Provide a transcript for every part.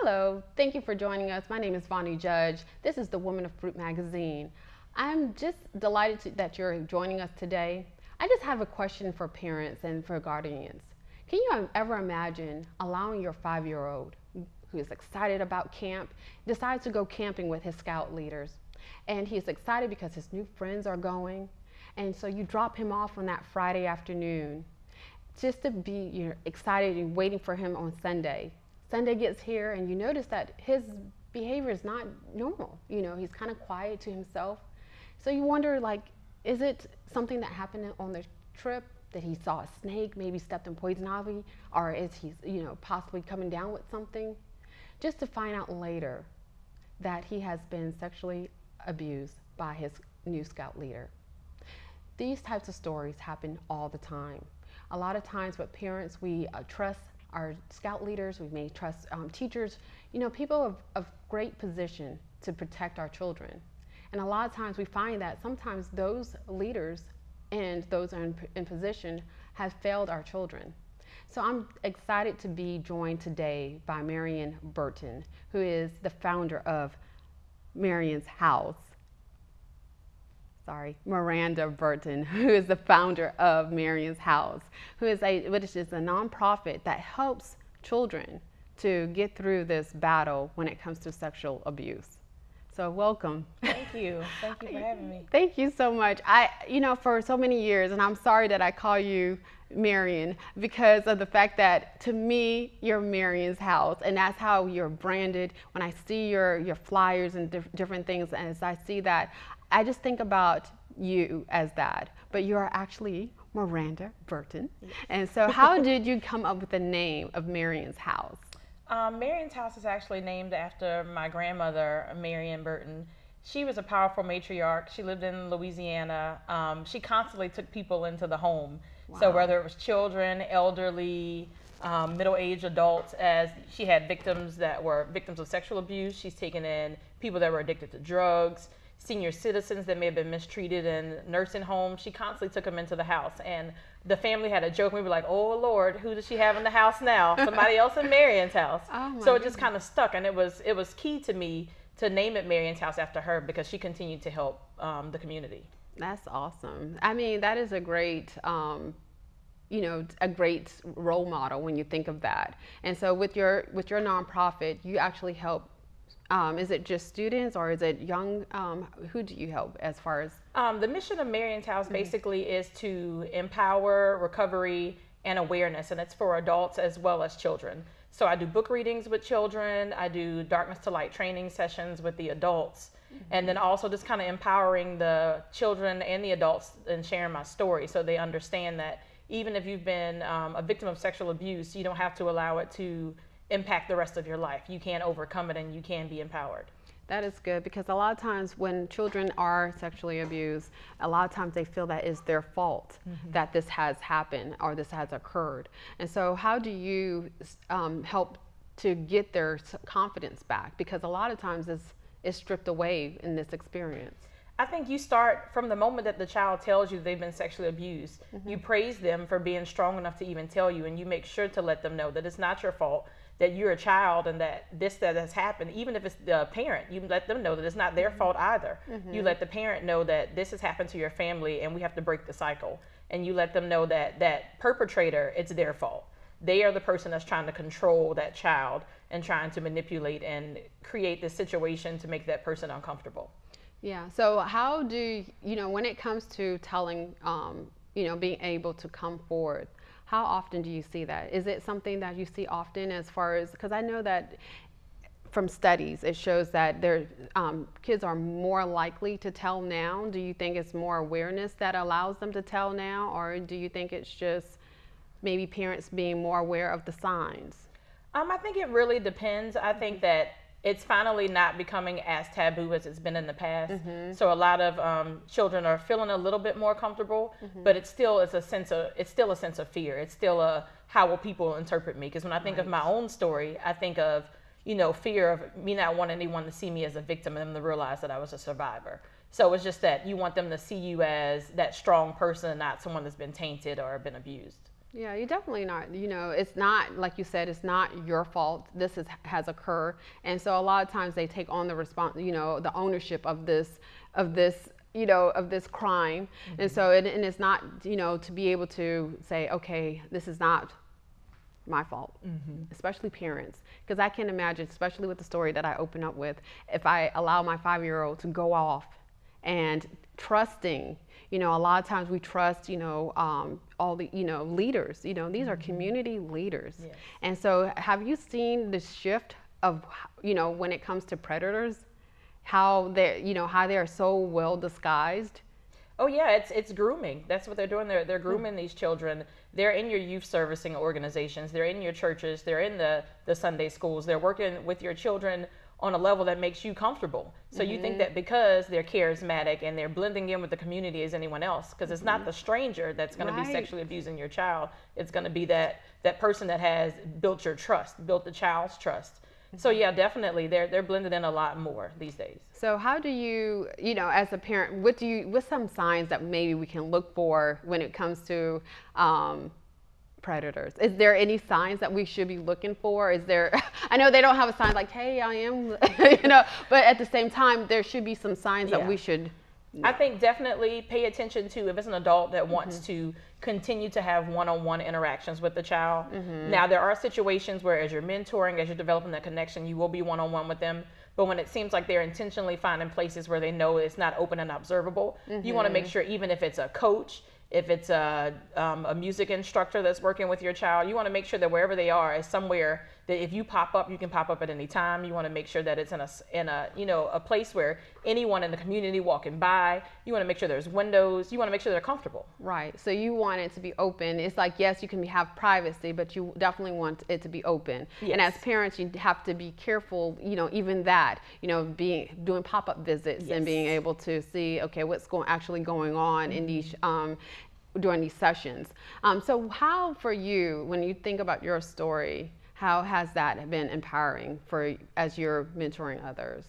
Hello, thank you for joining us. My name is Vonnie Judge. This is the Woman of Fruit magazine. I'm just delighted that you're joining us today. I just have a question for parents and for guardians. Can you ever imagine allowing your 5-year-old who is excited about camp, decides to go camping with his scout leaders, and he's excited because his new friends are going, and so you drop him off on that Friday afternoon just to be excited and waiting for him on Sunday. Sunday gets here and you notice that his behavior is not normal. He's kind of quiet to himself. So you wonder, is it something that happened on the trip, that he saw a snake, maybe stepped in poison ivy, or is he, possibly coming down with something? Just to find out later that he has been sexually abused by his new scout leader. These types of stories happen all the time. A lot of times with parents, we trust our scout leaders, we may trust teachers, people of great position to protect our children. And a lot of times we find that sometimes those leaders and those in position have failed our children. So I'm excited to be joined today by Marion Burton, who is the founder of Marion's House. Miranda Burton, who is the founder of Marion's House, which is a nonprofit that helps children to get through this battle when it comes to sexual abuse. So welcome. Thank you. Thank you for having me. Thank you so much. For so many years, and I'm sorry that I call you Marion because of the fact that to me, you're Marion's House, and that's how you're branded. When I see your flyers and different things, and as I see that, I just think about you as that, but you are actually Miranda Burton. Yes. And so how did you come up with the name of Marion's House? Marion's House is actually named after my grandmother, Marion Burton. She was a powerful matriarch. She lived in Louisiana. She constantly took people into the home. Wow. So whether it was children, elderly, middle-aged adults, as she had victims that were victims of sexual abuse. She's taken in people that were addicted to drugs, senior citizens that may have been mistreated in nursing homes. She constantly took them into the house. And the family had a joke. We were like, oh, Lord, who does she have in the house now? Somebody else in Marion's House. Oh, so it just kind of stuck. And it was key to me to name it Marion's House after her because she continued to help the community. That's awesome. I mean, that is a great, a great role model when you think of that. And so with your nonprofit, you actually help. Is it just students or is it young? Who do you help as far as? The mission of Marion's House basically is to empower recovery and awareness, and it's for adults as well as children. So I do book readings with children. I do darkness to light training sessions with the adults, and then also just kind of empowering the children and the adults and sharing my story so they understand that even if you've been a victim of sexual abuse, you don't have to allow it to impact the rest of your life. You can overcome it and you can be empowered. That is good because a lot of times when children are sexually abused, a lot of times they feel that it's their fault that this has happened or this has occurred. And so how do you help to get their confidence back? Because a lot of times it's stripped away in this experience. I think you start from the moment that the child tells you they've been sexually abused. You praise them for being strong enough to even tell you, and you make sure to let them know that it's not your fault, that you're a child, and that has happened. Even if it's the parent, you let them know that it's not their fault either. You let the parent know that this has happened to your family and we have to break the cycle. And you let them know that that perpetrator, it's their fault. They are the person that's trying to control that child and trying to manipulate and create this situation to make that person uncomfortable. Yeah, so how do, when it comes to telling, being able to come forward, how often do you see that? Is it something that you see often as far as, because I know that from studies, it shows that kids are more likely to tell now. Do you think it's more awareness that allows them to tell now, or do you think it's just maybe parents being more aware of the signs? I think it really depends. I think that it's finally not becoming as taboo as it's been in the past. So a lot of children are feeling a little bit more comfortable, but it's still a sense of fear. It's still a, how will people interpret me? Because when I think of my own story, I think of, fear of me not wanting anyone to see me as a victim and them to realize that I was a survivor. So it's just that you want them to see you as that strong person, not someone that's been tainted or been abused. Yeah, you definitely not. It's not like you said. It's not your fault. Has occurred, and so a lot of times they take on the the ownership of this, of this crime, and so and it's not, to be able to say, okay, this is not my fault, especially parents, because I can imagine, especially with the story that I open up with, if I allow my 5-year-old to go off and trusting, a lot of times we trust, all the, leaders, these are community leaders. Yes. And so have you seen the shift of, when it comes to predators, how they are so well disguised? Oh yeah, it's grooming. That's what they're doing. They're grooming these children. They're in your youth servicing organizations. They're in your churches. They're in the Sunday schools. They're working with your children on a level that makes you comfortable. So you think that because they're charismatic and they're blending in with the community as anyone else, because it's not the stranger that's going to be sexually abusing your child. It's going to be that person that has built your trust, built the child's trust. So yeah, definitely they're blended in a lot more these days. So how do you, as a parent, what's some signs that maybe we can look for when it comes to predators? Is there any signs that we should be looking for? Is there, I know they don't have a sign like, hey, I am, but at the same time, there should be some signs that we should. I think definitely pay attention to if it's an adult that wants to continue to have one-on-one interactions with the child. Now, there are situations where as you're mentoring, as you're developing that connection, you will be one-on-one with them. But when it seems like they're intentionally finding places where they know it's not open and observable, you want to make sure, even if it's a coach, if it's a music instructor that's working with your child, you want to make sure that wherever they are is somewhere that if you pop up, you can pop up at any time. You want to make sure that it's in a place where anyone in the community walking by, you want to make sure there's windows. You want to make sure they're comfortable. Right. So you want it to be open. It's like, yes, you can have privacy, but you definitely want it to be open. Yes. And as parents, you have to be careful, even that, doing pop-up visits and being able to see, okay, what's actually going on in these during these sessions. So how, for you, when you think about your story, how has that been empowering as you're mentoring others?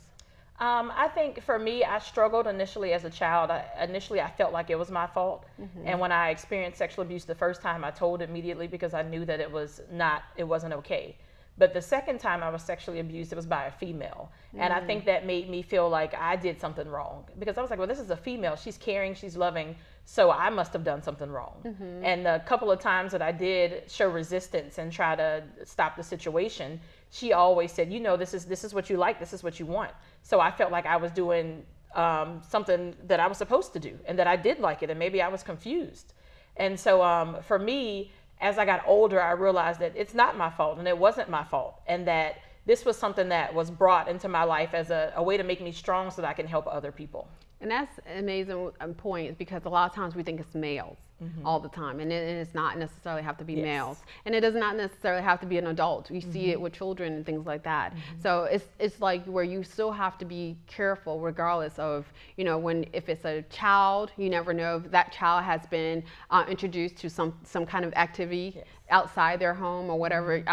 I think for me, I struggled initially as a child. Initially, I felt like it was my fault. And when I experienced sexual abuse the first time, I told immediately because I knew that it wasn't okay. But the second time I was sexually abused, it was by a female. And I think that made me feel like I did something wrong, because I was like, well, this is a female. She's caring, she's loving, so I must have done something wrong. And a couple of times that I did show resistance and try to stop the situation, she always said, this is what you like, this is what you want. So I felt like I was doing something that I was supposed to do, and that I did like it, and maybe I was confused. And so for me, as I got older, I realized that it's not my fault, and it wasn't my fault, and that this was something that was brought into my life as a way to make me strong so that I can help other people. And that's an amazing point, because a lot of times we think it's males all the time, and it does not necessarily have to be males, and it does not necessarily have to be an adult. We see it with children and things like that. So it's like where you still have to be careful, regardless of if it's a child, you never know if that child has been introduced to some kind of activity outside their home or whatever.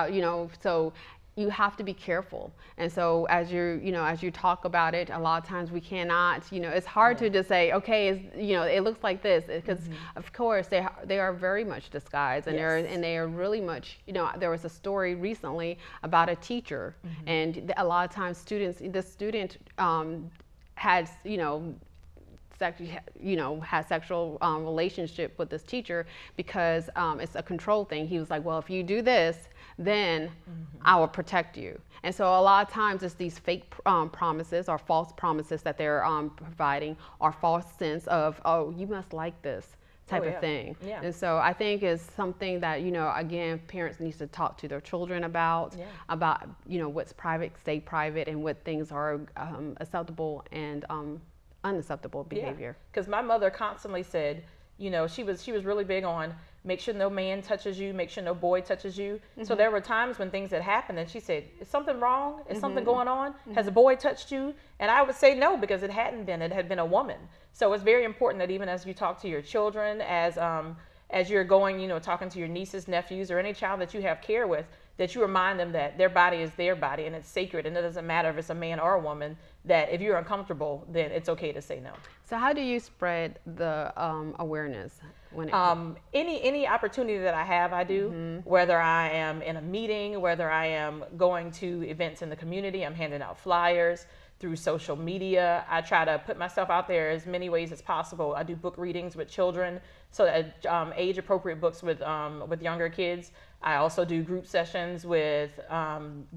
So you have to be careful. And so as you talk about it, a lot of times we cannot, it's hard to just say, okay, it looks like this, because of course they are very much disguised, and they are really much, there was a story recently about a teacher, and a lot of times the student has, has sexual relationship with this teacher because it's a control thing. He was like, well, if you do this, then I will protect you. And so a lot of times it's these fake promises or false promises that they're providing, or false sense of, oh, you must like this type of thing. And so I think it's something that, again, parents need to talk to their children about, what's private, stay private, and what things are acceptable and unacceptable behavior. Because my mother constantly said, she was really big on make sure no man touches you, make sure no boy touches you. So there were times when things had happened, and she said, is something wrong? Is something going on? Has a boy touched you? And I would say no, because it hadn't been. It had been a woman. So it's very important that even as you talk to your children, as you're going, talking to your nieces, nephews, or any child that you have care with, that you remind them that their body is their body, and it's sacred, and it doesn't matter if it's a man or a woman, that if you're uncomfortable, then it's okay to say no. So how do you spread the awareness when it Any opportunity that I have, I do. Whether I am in a meeting, whether I am going to events in the community, I'm handing out flyers through social media. I try to put myself out there as many ways as possible. I do book readings with children, so that age appropriate books with younger kids. I also do group sessions with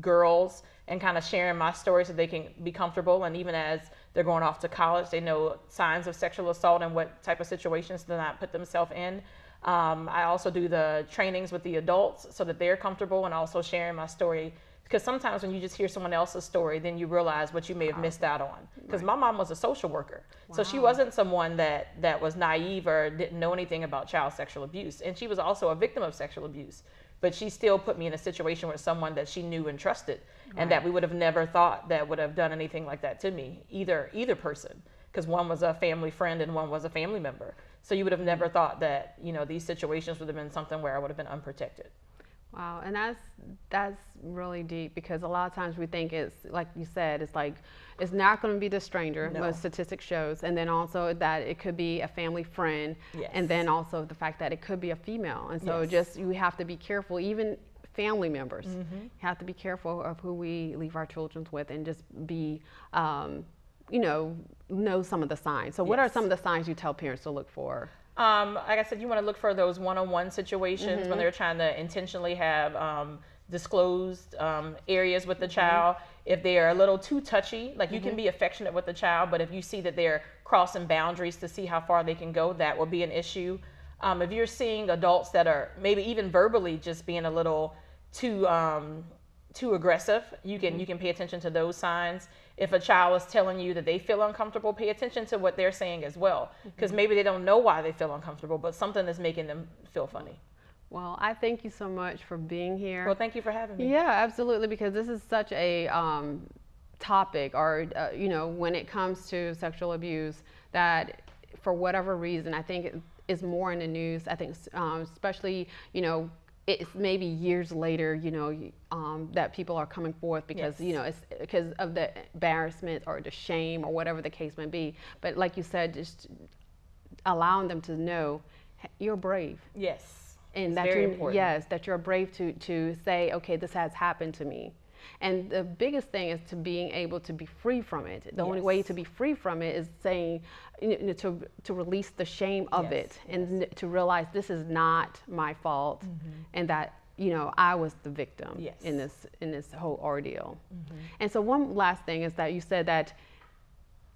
girls and kind of sharing my story so they can be comfortable. And even as they're going off to college, they know signs of sexual assault and what type of situations to not put themselves in. I also do the trainings with the adults so that they're comfortable, and also sharing my story. Because sometimes when you just hear someone else's story, then you realize what you may have missed out on. Because my mom was a social worker. Wow. So she wasn't someone that was naive or didn't know anything about child sexual abuse. And she was also a victim of sexual abuse. But she still put me in a situation with someone that she knew and trusted, and that we would have never thought that would have done anything like that to me, either person. Because one was a family friend and one was a family member. So you would have never thought that, these situations would have been something where I would have been unprotected. Wow, and that's really deep, because a lot of times we think it's like you said, it's like it's not going to be the stranger. No. Most statistics shows, and then also that it could be a family friend, and then also the fact that it could be a female, and so just you have to be careful. Even family members have to be careful of who we leave our children with, and just be know some of the signs. So what are some of the signs you tell parents to look for? Like I said, you want to look for those one-on-one situations when they're trying to intentionally have disclosed areas with the child. If they are a little too touchy, like you can be affectionate with the child, but if you see that they're crossing boundaries to see how far they can go, that will be an issue. If you're seeing adults that are maybe even verbally just being a little too aggressive, you can pay attention to those signs. If a child is telling you that they feel uncomfortable, pay attention to what they're saying as well, because maybe they don't know why they feel uncomfortable, but something is making them feel funny. Well, I thank you so much for being here. Well, thank you for having me. Yeah, absolutely, because this is such a topic, or when it comes to sexual abuse, that for whatever reason, I think is more in the news. I think especially, it's maybe years later, that people are coming forth because, it's because of the embarrassment or the shame or whatever the case may be. But like you said, just allowing them to know you're brave. Yes. And that very important. Yes, that you're brave to say, okay, this has happened to me. And the biggest thing is to being able to be free from it. The only way to be free from it is saying, to release the shame of it, and to realize this is not my fault, and that I was the victim in this whole ordeal. And so one last thing is that you said that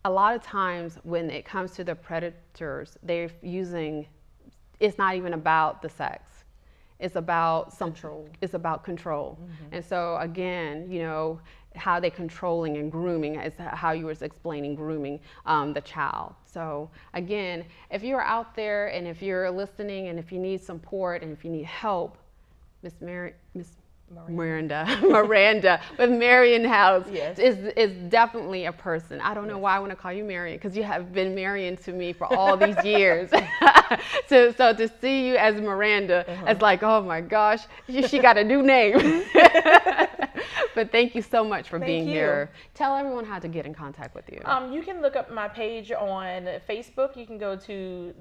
a lot of times when it comes to the predators, they're using, it's not even about the sex. It's about control. It's about control. And so again, how they controlling and grooming is how you were explaining grooming the child. So again, if you're out there and if you're listening and if you need support and if you need help, Miranda with Marion House is definitely a person. I don't know why I want to call you Marion, because you have been Marion to me for all these years. So to see you as Miranda, it's like, oh my gosh, she got a new name. But thank you so much for being here. Tell everyone how to get in contact with you. You can look up my page on Facebook. You can go to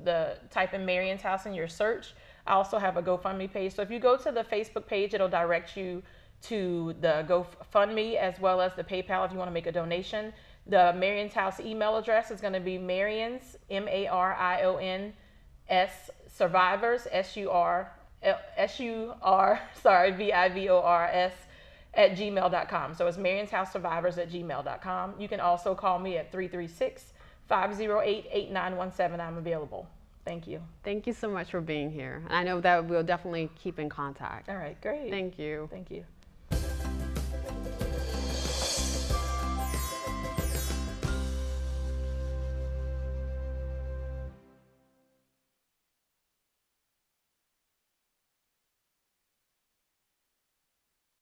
type in Marion's House in your search. I also have a GoFundMe page. So if you go to the Facebook page, it'll direct you to the GoFundMe as well as the PayPal if you want to make a donation. The Marion's House email address is going to be Marion's, Marions, survivors, Vivors, @gmail.com. So it's Marion's House Survivors @gmail.com. You can also call me at 336-508-8917. I'm available. Thank you. Thank you so much for being here. I know that we'll definitely keep in contact. All right, great. Thank you. Thank you.